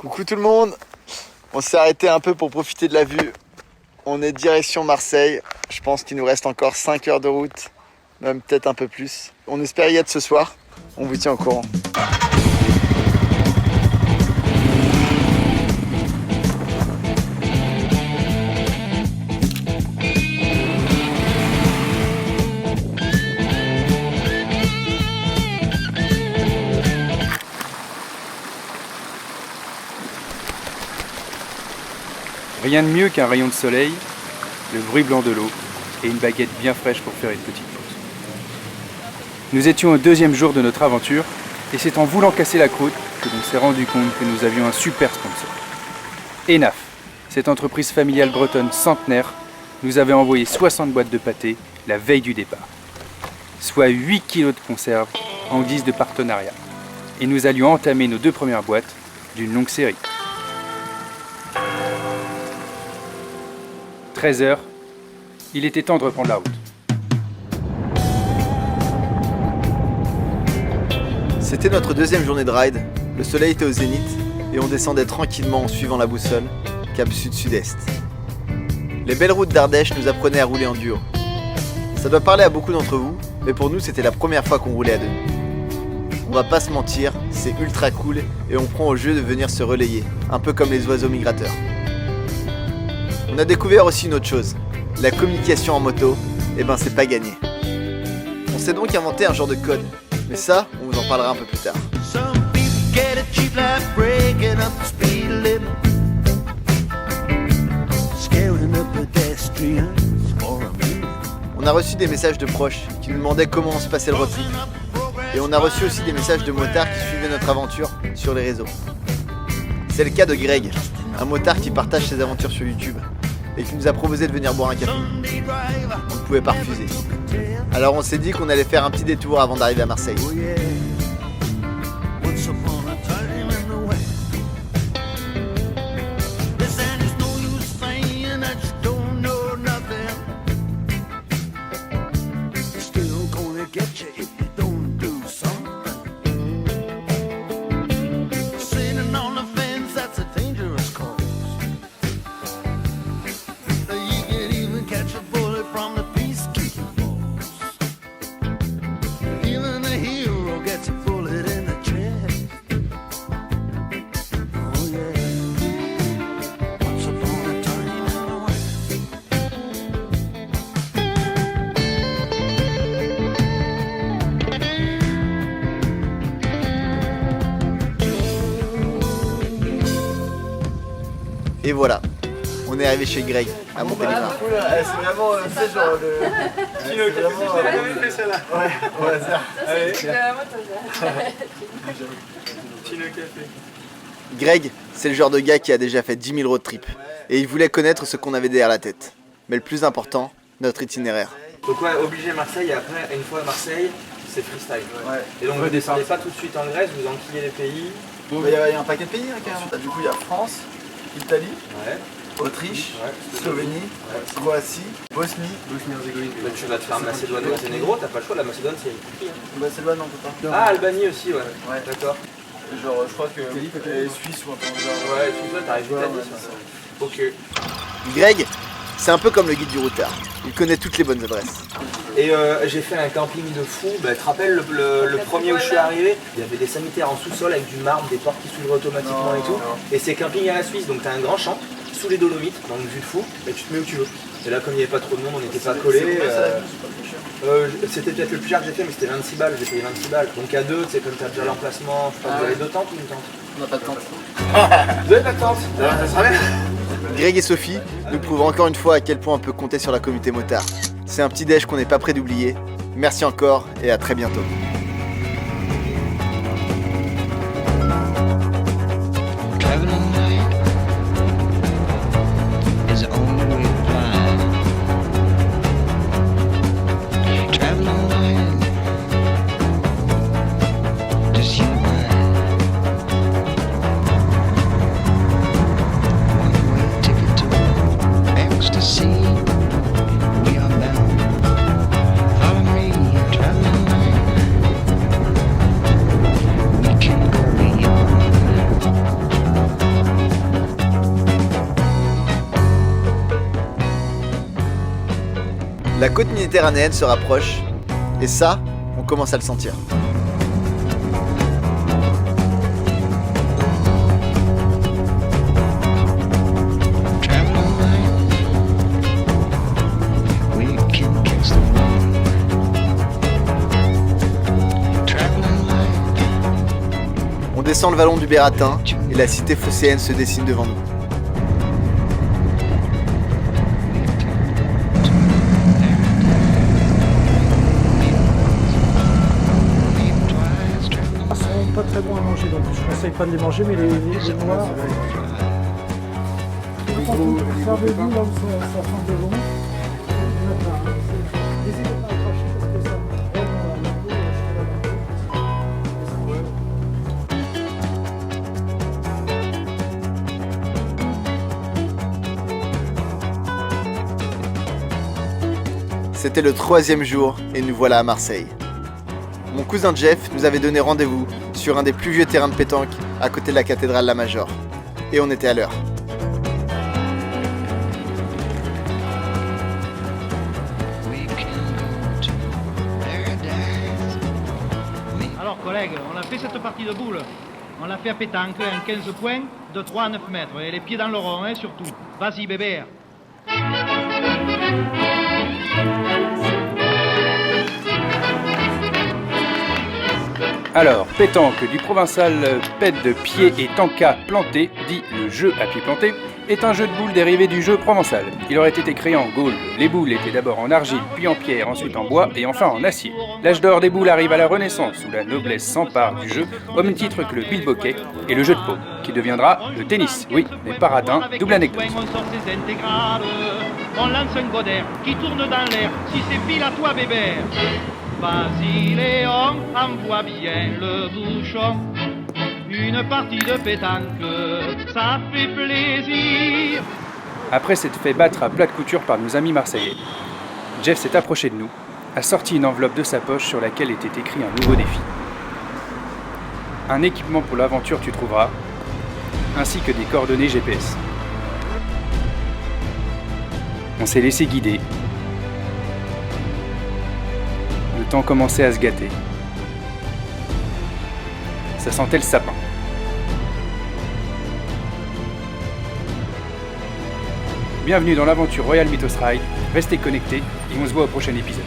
Coucou tout le monde. On s'est arrêté un peu pour profiter de la vue. On est direction Marseille. Je pense qu'il nous reste encore 5 heures de route, même peut-être un peu plus. On espère y être ce soir. On vous tient au courant. Rien de mieux qu'un rayon de soleil, le bruit blanc de l'eau et une baguette bien fraîche pour faire une petite pause. Nous étions au 2e jour de notre aventure et c'est en voulant casser la croûte que l'on s'est rendu compte que nous avions un super sponsor. Enaf, cette entreprise familiale bretonne centenaire, nous avait envoyé 60 boîtes de pâté la veille du départ, soit 8 kilos de conserve en guise de partenariat. Et nous allions entamer nos 2 premières boîtes d'une longue série. 13h, il était temps de reprendre la route. C'était notre 2e journée de ride. Le soleil était au zénith et on descendait tranquillement en suivant la boussole, cap sud-sud-est. Les belles routes d'Ardèche nous apprenaient à rouler en duo. Ça doit parler à beaucoup d'entre vous, mais pour nous c'était la première fois qu'on roulait à deux. On va pas se mentir, c'est ultra cool et on prend au jeu de venir se relayer, un peu comme les oiseaux migrateurs. On a découvert aussi une autre chose, la communication en moto, c'est pas gagné. On s'est donc inventé un genre de code, mais ça, on vous en parlera un peu plus tard. On a reçu des messages de proches qui nous demandaient comment on se passait le road trip. Et on a reçu aussi des messages de motards qui suivaient notre aventure sur les réseaux. C'est le cas de Greg, un motard qui partage ses aventures sur YouTube et qui nous a proposé de venir boire un café. On ne pouvait pas refuser. Alors on s'est dit qu'on allait faire un petit détour avant d'arriver à Marseille. Et voilà, on est arrivé chez Greg, à Montélimar. C'est vraiment, c'est genre le... Chino café, celle-là. Ouais, au hasard. Allez. Chino café. Greg, c'est le genre de gars qui a déjà fait 10 000 road trips. Et il voulait connaître ce qu'on avait derrière la tête. Mais le plus important, notre itinéraire. Donc ouais, obligé Marseille et après, une fois à Marseille, c'est freestyle. Ouais. Et donc vous ne descendez pas tout de suite en Grèce, vous enquillez les pays. Il y a un paquet de pays, hein, carrément. Du coup, il y a France, Italie, Ouais. Autriche, Ouais. Slovénie, Croatie, Bosnie-Herzégovine. Donc tu vas te faire Macédoine, Monténégro, t'as pas le choix, la Macédoine c'est écrit. Macédoine, on peut pas. Ah, Albanie aussi, ouais. Ouais. D'accord. Genre, je crois que Suisse ou un peu genre. Ouais, tu vois, t'arrives vite à 10. Ok. Greg, c'est un peu comme le guide du routard. Il connaît toutes les bonnes adresses. Et j'ai fait un camping de fou. Bah, tu te rappelles le premier où je suis arrivé, il y avait des sanitaires en sous-sol avec du marbre, des portes qui s'ouvrent automatiquement et tout. Et c'est camping à la Suisse, donc t'as un grand champ sous les Dolomites, dans une vue de fou, et tu te mets où tu veux. Et là, comme il n'y avait pas trop de monde, on n'était pas collés. C'était peut-être le plus cher que j'ai fait, mais c'était 26 balles, j'ai payé 26 balles. Donc à deux, c'est comme tu as déjà l'emplacement, je sais pas, vous avez 2 tentes ou une tente? On n'a pas de tente. Vous avez pas de tente? Ça sera bien. Greg et Sophie nous prouvent encore une fois à quel point on peut compter sur la communauté motard. C'est un petit déj qu'on n'est pas prêt d'oublier. Merci encore et à très bientôt. La côte méditerranéenne se rapproche, et ça, on commence à le sentir. On descend le vallon du Bératin et la cité phocéenne se dessine devant nous. Ils sont pas très bons à manger, donc je ne conseille pas de les manger, mais les noirs. Servez-vous là où ça sent de bon. N'hésitez pas à cracher parce que ça aide la peau, C'était le 3e jour et nous voilà à Marseille. Mon cousin Jeff nous avait donné rendez-vous sur un des plus vieux terrains de pétanque à côté de la cathédrale La Major. Et on était à l'heure. Alors collègues, on a fait cette partie de boules. On l'a fait à pétanque, en 15 points, de 3 à 9 mètres. Et les pieds dans le rond, hein, surtout. Vas-y bébé. Alors, pétanque du provençal pète de pied et tanka planté, dit le jeu à pied planté, est un jeu de boules dérivé du jeu provençal. Il aurait été créé en Gaule. Les boules étaient d'abord en argile, puis en pierre, ensuite en bois et enfin en acier. L'âge d'or des boules arrive à la Renaissance, où la noblesse s'empare du jeu, au même titre que le bilboquet et le jeu de paume, qui deviendra le tennis. Oui, mais pas radin, double anecdote. On sort ses intégrales, on lance un godaire qui tourne dans l'air, si c'est pile à toi bébé. Vas-y Léon, envoie bien le bouchon. Une partie de pétanque, ça fait plaisir. Après s'être fait battre à plat de couture par nos amis marseillais, Jeff s'est approché de nous, a sorti une enveloppe de sa poche sur laquelle était écrit un nouveau défi. Un équipement pour l'aventure tu trouveras, ainsi que des coordonnées GPS. On s'est laissé guider. Le temps commençait à se gâter. Ça sentait le sapin. Bienvenue dans l'aventure Royal Mythos Ride, restez connectés et on se voit au prochain épisode.